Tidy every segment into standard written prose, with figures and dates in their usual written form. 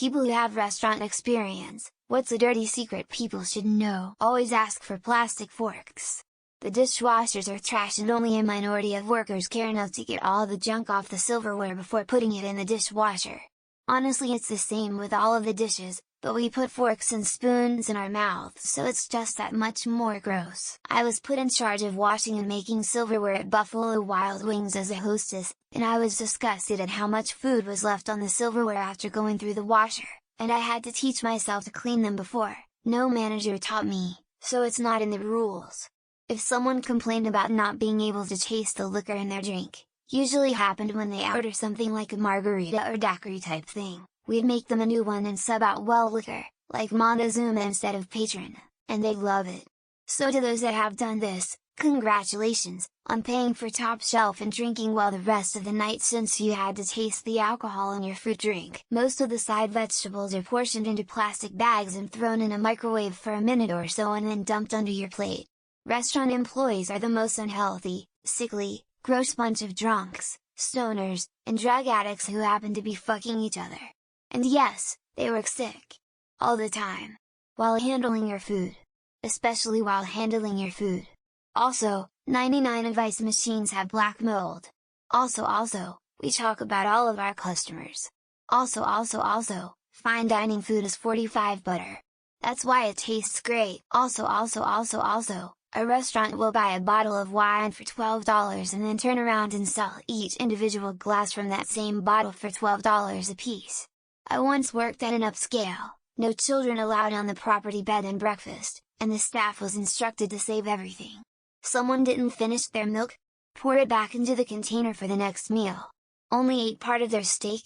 People who have restaurant experience, what's a dirty secret people should know? Always ask for plastic forks. The dishwashers are trash and only a minority of workers care enough to get all the junk off the silverware before putting it in the dishwasher. Honestly, it's the same with all of the dishes, but we put forks and spoons in our mouths, so it's just that much more gross. I was put in charge of washing and making silverware at Buffalo Wild Wings as a hostess, and I was disgusted at how much food was left on the silverware after going through the washer, and I had to teach myself to clean them before. No manager taught me, so it's not in the rules. If someone complained about not being able to taste the liquor in their drink, usually happened when they order something like a margarita or daiquiri type thing, we'd make them a new one and sub out well liquor, like Montezuma instead of Patron, and they'd love it. So to those that have done this, congratulations, on paying for top shelf and drinking well the rest of the night since you had to taste the alcohol in your fruit drink. Most of the side vegetables are portioned into plastic bags and thrown in a microwave for a minute or so and then dumped under your plate. Restaurant employees are the most unhealthy, sickly, gross bunch of drunks, stoners, and drug addicts who happen to be fucking each other. And yes, they work sick. All the time. While handling your food. Especially while handling your food. Also, 99 of ice machines have black mold. Also, we talk about all of our customers. Also, fine dining food is 45 butter. That's why it tastes great. Also, a restaurant will buy a bottle of wine for $12 and then turn around and sell each individual glass from that same bottle for $12 a piece. I once worked at an upscale, no children allowed on the property bed and breakfast, and the staff was instructed to save everything. Someone didn't finish their milk? Pour it back into the container for the next meal. Only ate part of their steak?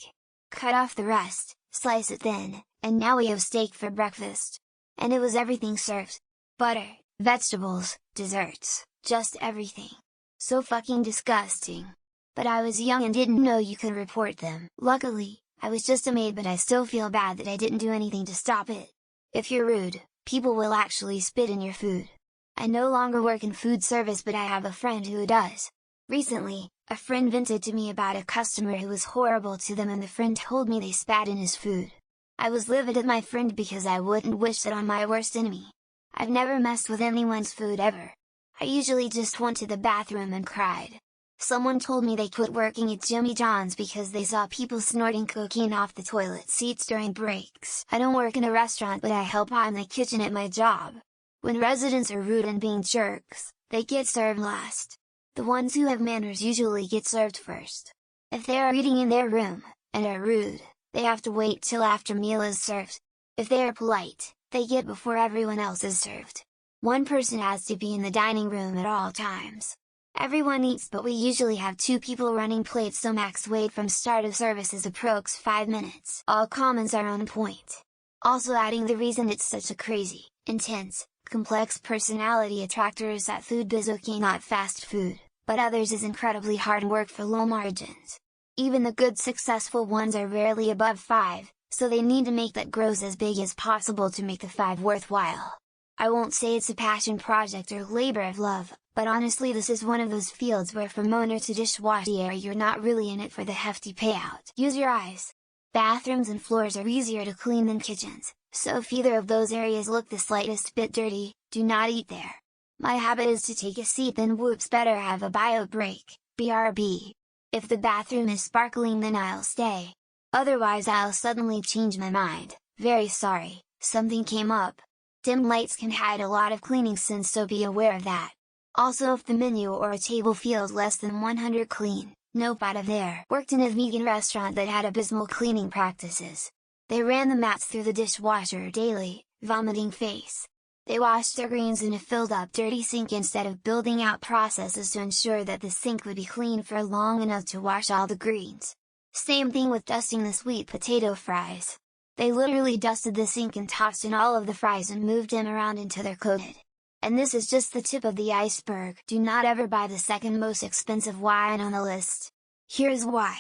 Cut off the rest, slice it thin, and now we have steak for breakfast. And it was everything served. Butter, vegetables, desserts, just everything. So fucking disgusting. But I was young and didn't know you could report them. Luckily, I was just a maid, but I still feel bad that I didn't do anything to stop it. If you're rude, people will actually spit in your food. I no longer work in food service, but I have a friend who does. Recently, a friend vented to me about a customer who was horrible to them and the friend told me they spat in his food. I was livid at my friend because I wouldn't wish that on my worst enemy. I've never messed with anyone's food ever. I usually just went to the bathroom and cried. Someone told me they quit working at Jimmy John's because they saw people snorting cocaine off the toilet seats during breaks. I don't work in a restaurant, but I help out in the kitchen at my job. When residents are rude and being jerks, they get served last. The ones who have manners usually get served first. If they are eating in their room, and are rude, they have to wait till after meal is served. If they are polite, they get before everyone else is served. One person has to be in the dining room at all times. Everyone eats, but we usually have 2 people running plates, so max wait from start of service is approx 5 minutes. All comments are on point. Also adding the reason it's such a crazy, intense, complex personality attractor is that food biz okay, not fast food, but others is incredibly hard work for low margins. Even the good successful ones are rarely above 5, so they need to make that grows as big as possible to make the 5 worthwhile. I won't say it's a passion project or labor of love, but honestly this is one of those fields where from owner to dishwasher you're not really in it for the hefty payout. Use your eyes! Bathrooms and floors are easier to clean than kitchens, so if either of those areas look the slightest bit dirty, do not eat there. My habit is to take a seat, then whoops better have a bio break, BRB. If the bathroom is sparkling then I'll stay. Otherwise I'll suddenly change my mind. Very sorry, something came up. Dim lights can hide a lot of cleaning sins, so be aware of that. Also, if the menu or a table feels less than 100 clean, nope, out of there. Worked in a vegan restaurant that had abysmal cleaning practices. They ran the mats through the dishwasher daily, vomiting face. They washed their greens in a filled up dirty sink instead of building out processes to ensure that the sink would be clean for long enough to wash all the greens. Same thing with dusting the sweet potato fries. They literally dusted the sink and tossed in all of the fries and moved them around until they're coated. And this is just the tip of the iceberg. Do not ever buy the second most expensive wine on the list. Here's why.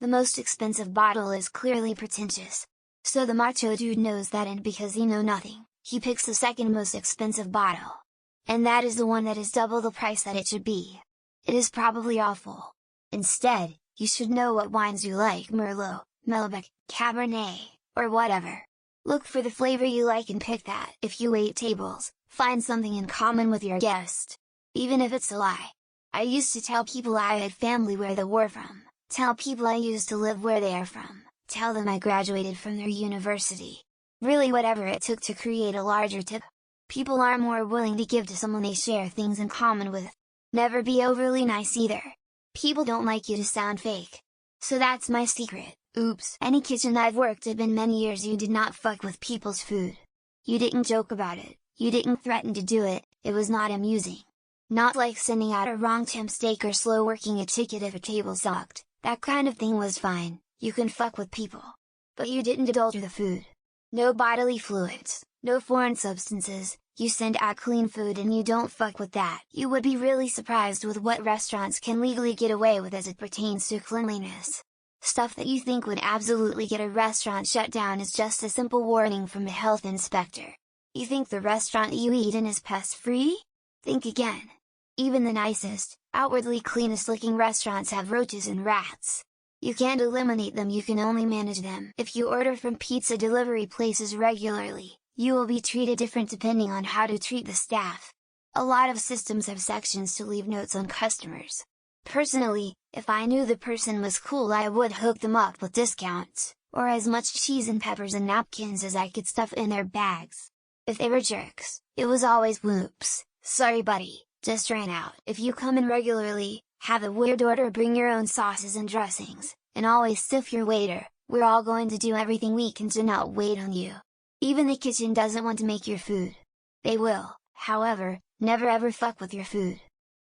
The most expensive bottle is clearly pretentious. So the macho dude knows that, and because he know nothing, he picks the second most expensive bottle. And that is the one that is double the price that it should be. It is probably awful. Instead, you should know what wines you like: Merlot, Malbec, Cabernet, or whatever. Look for the flavor you like and pick that. If you wait tables, find something in common with your guest. Even if it's a lie. I used to tell people I had family where they were from, tell people I used to live where they are from, tell them I graduated from their university. Really whatever it took to create a larger tip. People are more willing to give to someone they share things in common with. Never be overly nice either. People don't like you to sound fake. So that's my secret. Oops. Any kitchen I've worked at in many years, you did not fuck with people's food. You didn't joke about it, you didn't threaten to do it, it was not amusing. Not like sending out a wrong temp steak or slow working a ticket if a table sucked, that kind of thing was fine, you can fuck with people. But you didn't adulter the food. No bodily fluids, no foreign substances, you send out clean food and you don't fuck with that. You would be really surprised with what restaurants can legally get away with as it pertains to cleanliness. Stuff that you think would absolutely get a restaurant shut down is just a simple warning from the health inspector. You think the restaurant you eat in is pest-free? Think again. Even the nicest, outwardly cleanest looking restaurants have roaches and rats. You can't eliminate them, you can only manage them. If you order from pizza delivery places regularly, you will be treated different depending on how to treat the staff. A lot of systems have sections to leave notes on customers. Personally, if I knew the person was cool, I would hook them up with discounts, or as much cheese and peppers and napkins as I could stuff in their bags. If they were jerks, it was always whoops, sorry buddy, just ran out. If you come in regularly, have a weird order, bring your own sauces and dressings, and always tip your waiter. We're all going to do everything we can to not wait on you. Even the kitchen doesn't want to make your food. They will, however, never ever fuck with your food.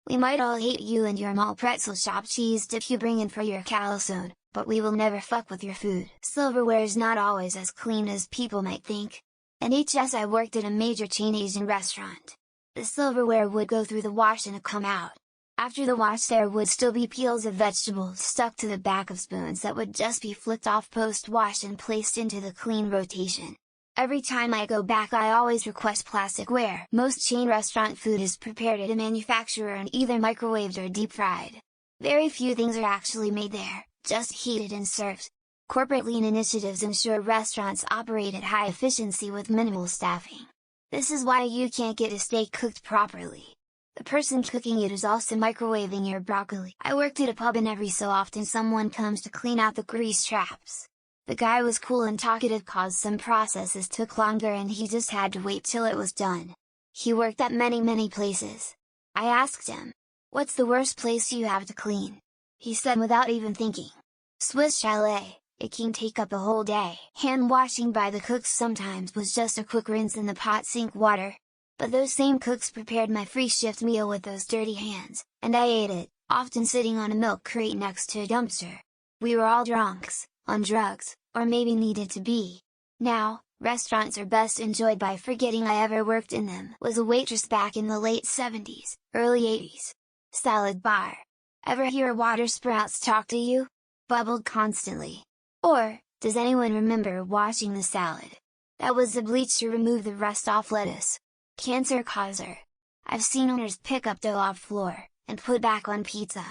We might all hate you and your mall pretzel shop cheese dip you bring in for your calzone, but we will never fuck with your food. Silverware is not always as clean as people might think. In HS I worked at a major chain Asian restaurant. The silverware would go through the wash and come out. After the wash there would still be peels of vegetables stuck to the back of spoons that would just be flicked off post-wash and placed into the clean rotation. Every time I go back I always request plasticware. Most chain restaurant food is prepared at a manufacturer and either microwaved or deep fried. Very few things are actually made there, just heated and served. Corporate lean initiatives ensure restaurants operate at high efficiency with minimal staffing. This is why you can't get a steak cooked properly. The person cooking it is also microwaving your broccoli. I worked at a pub and every so often someone comes to clean out the grease traps. The guy was cool and talkative cause some processes took longer and he just had to wait till it was done. He worked at many places. I asked him, "What's the worst place you have to clean?" He said without even thinking, "Swiss Chalet, it can take up a whole day." Hand washing by the cooks sometimes was just a quick rinse in the pot sink water. But those same cooks prepared my free shift meal with those dirty hands, and I ate it, often sitting on a milk crate next to a dumpster. We were all drunks, on drugs, or maybe needed to be. Now, restaurants are best enjoyed by forgetting I ever worked in them. Was a waitress back in the late 70s, early 80s. Salad bar. Ever hear water sprouts talk to you? Bubbled constantly. Or, does anyone remember washing the salad? That was the bleach to remove the rust off lettuce. Cancer causer. I've seen owners pick up dough off floor, and put back on pizza.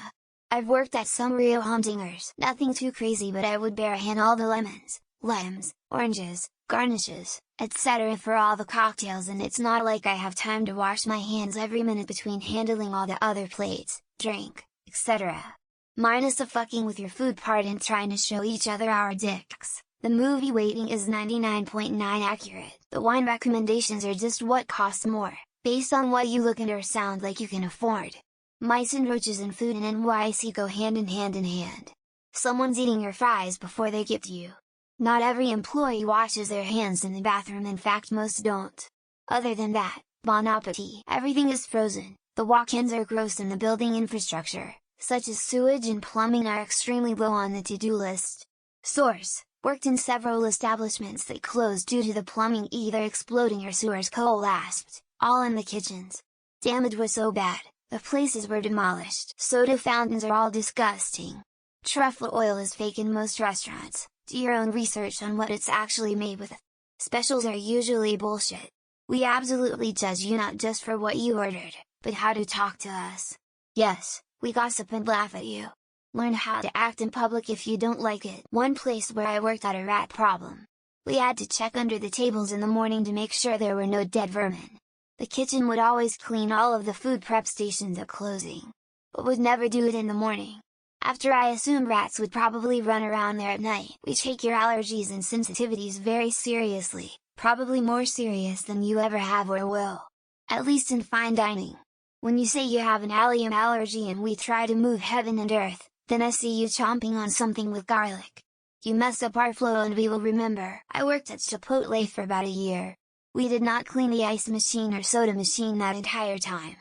I've worked at some Rio Humdingers. Nothing too crazy, but I would bare hand all the lemons, limes, oranges, garnishes, etc. for all the cocktails, and it's not like I have time to wash my hands every minute between handling all the other plates, drink, etc. Minus the fucking with your food part and trying to show each other our dicks. The movie Waiting is 99.9 accurate. The wine recommendations are just what costs more, based on what you look and or sound like you can afford. Mice and roaches and food in NYC go hand in hand. Someone's eating your fries before they get to you. Not every employee washes their hands in the bathroom, in fact most don't. Other than that, bon appetit. Everything is frozen, the walk-ins are gross and the building infrastructure, such as sewage and plumbing, are extremely low on the to-do list. Source: worked in several establishments that closed due to the plumbing either exploding or sewers collapsed, all in the kitchens. Damage was so bad, the places were demolished. Soda fountains are all disgusting. Truffle oil is fake in most restaurants. Do your own research on what it's actually made with. Specials are usually bullshit. We absolutely judge you not just for what you ordered, but how to talk to us. Yes, we gossip and laugh at you. Learn how to act in public if you don't like it. One place where I worked had a rat problem. We had to check under the tables in the morning to make sure there were no dead vermin. The kitchen would always clean all of the food prep stations at closing, but would never do it in the morning. After I assumed rats would probably run around there at night. We take your allergies and sensitivities very seriously, probably more serious than you ever have or will. At least in fine dining. When you say you have an allium allergy and we try to move heaven and earth, then I see you chomping on something with garlic. You mess up our flow and we will remember. I worked at Chipotle for about a year. We did not clean the ice machine or soda machine that entire time.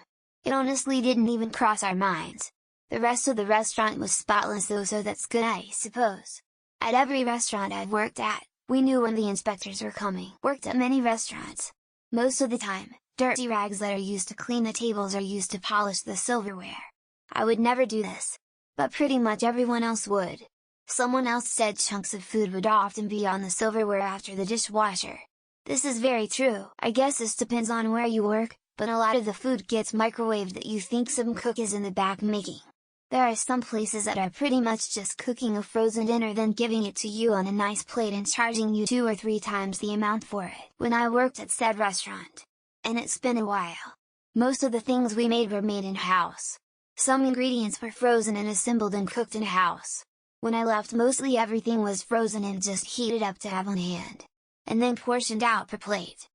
It honestly didn't even cross our minds. The rest of the restaurant was spotless though, so that's good I suppose. At every restaurant I've worked at, we knew when the inspectors were coming. Worked at many restaurants. Most of the time, dirty rags that are used to clean the tables are used to polish the silverware. I would never do this. But pretty much everyone else would. Someone else said chunks of food would often be on the silverware after the dishwasher. This is very true. I guess this depends on where you work, but a lot of the food gets microwaved that you think some cook is in the back making. There are some places that are pretty much just cooking a frozen dinner then giving it to you on a nice plate and charging you 2 or 3 times the amount for it. When I worked at said restaurant, and it's been a while, most of the things we made were made in-house. Some ingredients were frozen and assembled and cooked in-house. When I left, mostly everything was frozen and just heated up to have on hand, and then portioned out per plate.